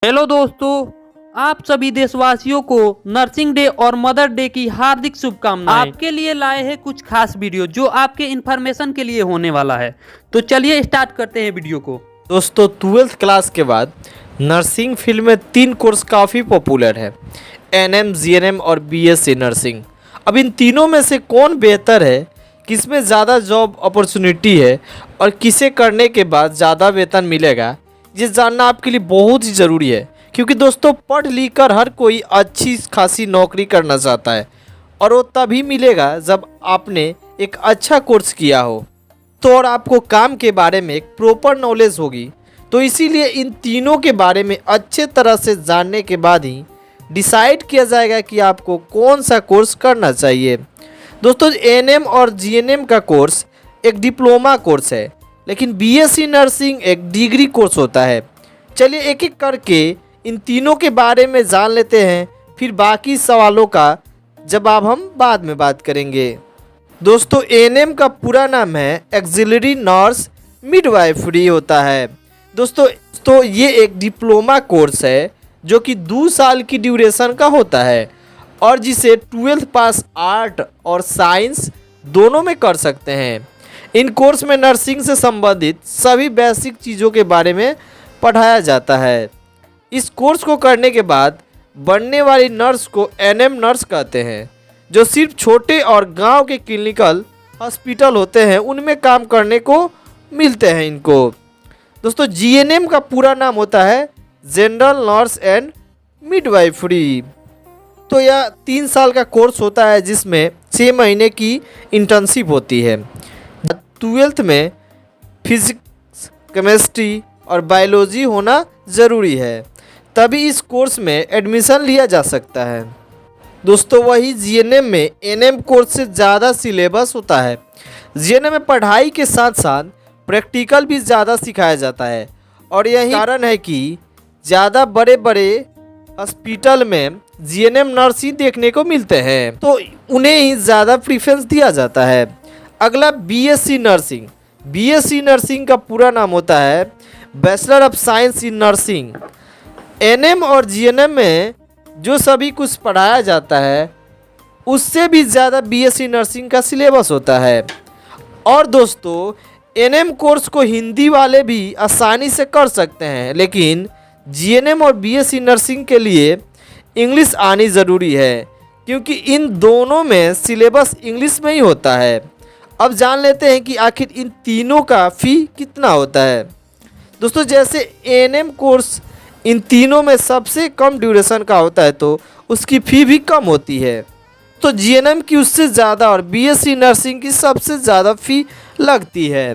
Hello दोस्तों, आप सभी देशवासियों को नर्सिंग डे और मदर डे की हार्दिक शुभकामनाएं। आपके लिए लाए हैं कुछ खास वीडियो जो आपके इन्फॉर्मेशन के लिए होने वाला है। तो चलिए स्टार्ट करते हैं वीडियो को। दोस्तों 12th क्लास के बाद नर्सिंग फील्ड में 3 कोर्स काफ़ी पॉपुलर है, एनएम, जीएनएम और बीएससी नर्सिंग। अब इन तीनों में से कौन बेहतर है, किसमें ज़्यादा जॉब अपॉर्चुनिटी है और किसे करने के बाद ज़्यादा वेतन मिलेगा, ये जानना आपके लिए बहुत ही ज़रूरी है। क्योंकि दोस्तों पढ़ लिख कर हर कोई अच्छी खासी नौकरी करना चाहता है और वो तभी मिलेगा जब आपने एक अच्छा कोर्स किया हो तो और आपको काम के बारे में एक प्रॉपर नॉलेज होगी। तो इसीलिए इन तीनों के बारे में अच्छे तरह से जानने के बाद ही डिसाइड किया जाएगा कि आपको कौन सा कोर्स करना चाहिए। दोस्तों एनएम और जीएनएम का कोर्स एक डिप्लोमा कोर्स है, लेकिन बीएससी नर्सिंग एक डिग्री कोर्स होता है। चलिए एक एक करके इन तीनों के बारे में जान लेते हैं, फिर बाकी सवालों का जवाब हम बाद में बात करेंगे। दोस्तों एएनएम का पूरा नाम है एक्सिलरी नर्स मिडवाइफरी होता है। दोस्तों ये एक डिप्लोमा कोर्स है जो कि 2 साल की ड्यूरेशन का होता है और जिसे 12th पास आर्ट और साइंस दोनों में कर सकते हैं। इन कोर्स में नर्सिंग से संबंधित सभी बेसिक चीज़ों के बारे में पढ़ाया जाता है। इस कोर्स को करने के बाद बनने वाली नर्स को एनएम नर्स कहते हैं, जो सिर्फ छोटे और गांव के क्लिनिकल हॉस्पिटल होते हैं उनमें काम करने को मिलते हैं इनको। दोस्तों जीएनएम का पूरा नाम होता है जनरल नर्स एंड मिडवाइफरी। तो यह 3 साल का कोर्स होता है जिसमें 6 महीने की इंटर्नशिप होती है। 12th में फिजिक्स, केमिस्ट्री और बायोलॉजी होना ज़रूरी है, तभी इस कोर्स में एडमिशन लिया जा सकता है। दोस्तों वही जीएनएम में एनएम कोर्स से ज़्यादा सिलेबस होता है। जीएनएम में पढ़ाई के साथ साथ प्रैक्टिकल भी ज़्यादा सिखाया जाता है और यही कारण है कि ज़्यादा बड़े बड़े हॉस्पिटल में जीएनएम नर्स ही देखने को मिलते हैं, तो उन्हें ही ज़्यादा प्रेफरेंस दिया जाता है। अगला बीएससी नर्सिंग। बीएससी नर्सिंग का पूरा नाम होता है bachelor of science in nursing. ANM और जीएनएम में जो सभी कुछ पढ़ाया जाता है उससे भी ज़्यादा बीएससी नर्सिंग का सिलेबस होता है। और दोस्तों एनएम कोर्स को हिंदी वाले भी आसानी से कर सकते हैं, लेकिन जीएनएम और बीएससी नर्सिंग के लिए इंग्लिश आनी ज़रूरी है, क्योंकि इन दोनों में सिलेबस इंग्लिश में ही होता है। अब जान लेते हैं कि आखिर इन तीनों का फ़ी कितना होता है। दोस्तों जैसे एएनएम कोर्स इन तीनों में सबसे कम ड्यूरेशन का होता है तो उसकी फ़ी भी कम होती है, तो जीएनएम की उससे ज़्यादा और बीएससी नर्सिंग की सबसे ज़्यादा फ़ी लगती है।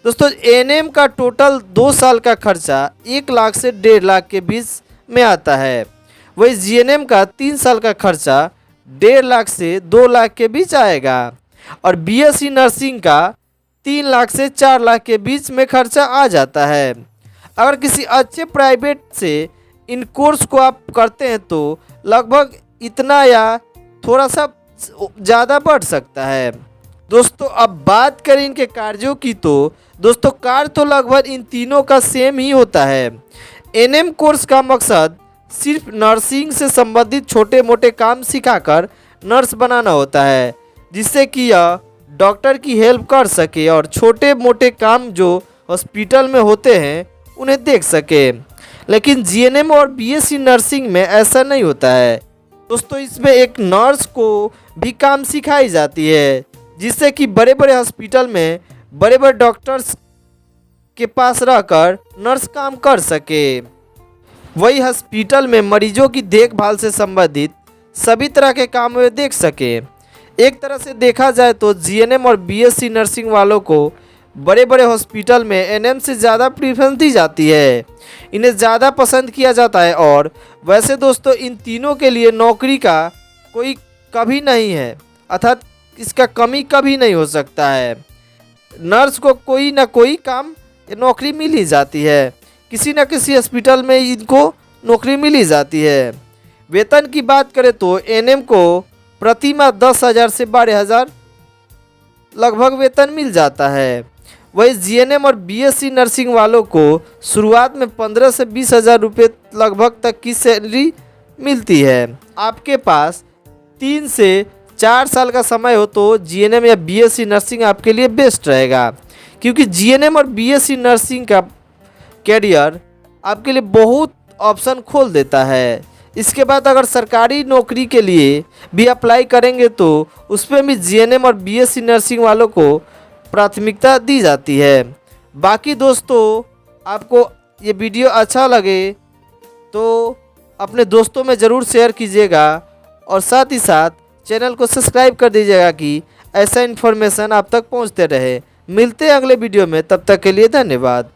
दोस्तों एएनएम का टोटल 2 साल का खर्चा 1 लाख से 1.5 लाख के बीच में आता है, वही जीएनएम का 3 साल का खर्चा 1.5 लाख से 2 लाख के बीच आएगा और बीएससी नर्सिंग का 3 लाख से 4 लाख के बीच में खर्चा आ जाता है। अगर किसी अच्छे प्राइवेट से इन कोर्स को आप करते हैं तो लगभग इतना या थोड़ा सा ज़्यादा बढ़ सकता है। दोस्तों अब बात करें इनके कार्यों की, तो दोस्तों कार्य तो लगभग इन तीनों का सेम ही होता है। एनएम कोर्स का मकसद सिर्फ नर्सिंग से संबंधित छोटे मोटे काम सिखाकर नर्स बनाना होता है, जिससे कि यह डॉक्टर की हेल्प कर सके और छोटे मोटे काम जो हॉस्पिटल में होते हैं उन्हें देख सके। लेकिन जीएनएम और बीएससी नर्सिंग में ऐसा नहीं होता है। दोस्तों इसमें एक नर्स को भी काम सिखाई जाती है, जिससे कि बड़े बड़े हॉस्पिटल में बड़े बड़े डॉक्टर्स के पास रहकर नर्स काम कर सके। वही हॉस्पिटल में मरीजों की देखभाल से संबंधित सभी तरह के काम वे देख सके। एक तरह से देखा जाए तो जीएनएम और बीएससी नर्सिंग वालों को बड़े बड़े हॉस्पिटल में एनएम से ज़्यादा प्रेफरेंस दी जाती है, इन्हें ज़्यादा पसंद किया जाता है। और वैसे दोस्तों इन तीनों के लिए नौकरी का कोई कभी नहीं है, अर्थात इसका कमी कभी नहीं हो सकता है। नर्स को कोई ना कोई काम नौकरी मिल ही जाती है, किसी न किसी हॉस्पिटल में इनको नौकरी मिल ही जाती है। वेतन की बात करें तो एनएम को प्रति माह 10,000 से 12,000 लगभग वेतन मिल जाता है, वही जीएनएम और बीएससी नर्सिंग वालों को शुरुआत में 15 से 20 हज़ार रुपये लगभग तक की सैलरी मिलती है। आपके पास 3 से 4 साल का समय हो तो जीएनएम या बीएससी नर्सिंग आपके लिए बेस्ट रहेगा, क्योंकि जीएनएम और बीएससी नर्सिंग का कैरियर आपके लिए बहुत ऑप्शन खोल देता है। इसके बाद अगर सरकारी नौकरी के लिए भी अप्लाई करेंगे तो उसमें भी जीएनएम और बीएससी नर्सिंग वालों को प्राथमिकता दी जाती है। बाकी दोस्तों, आपको ये वीडियो अच्छा लगे तो अपने दोस्तों में ज़रूर शेयर कीजिएगा और साथ ही साथ चैनल को सब्सक्राइब कर दीजिएगा कि ऐसा इन्फॉर्मेशन आप तक पहुंचते रहे। मिलते हैं अगले वीडियो में, तब तक के लिए धन्यवाद।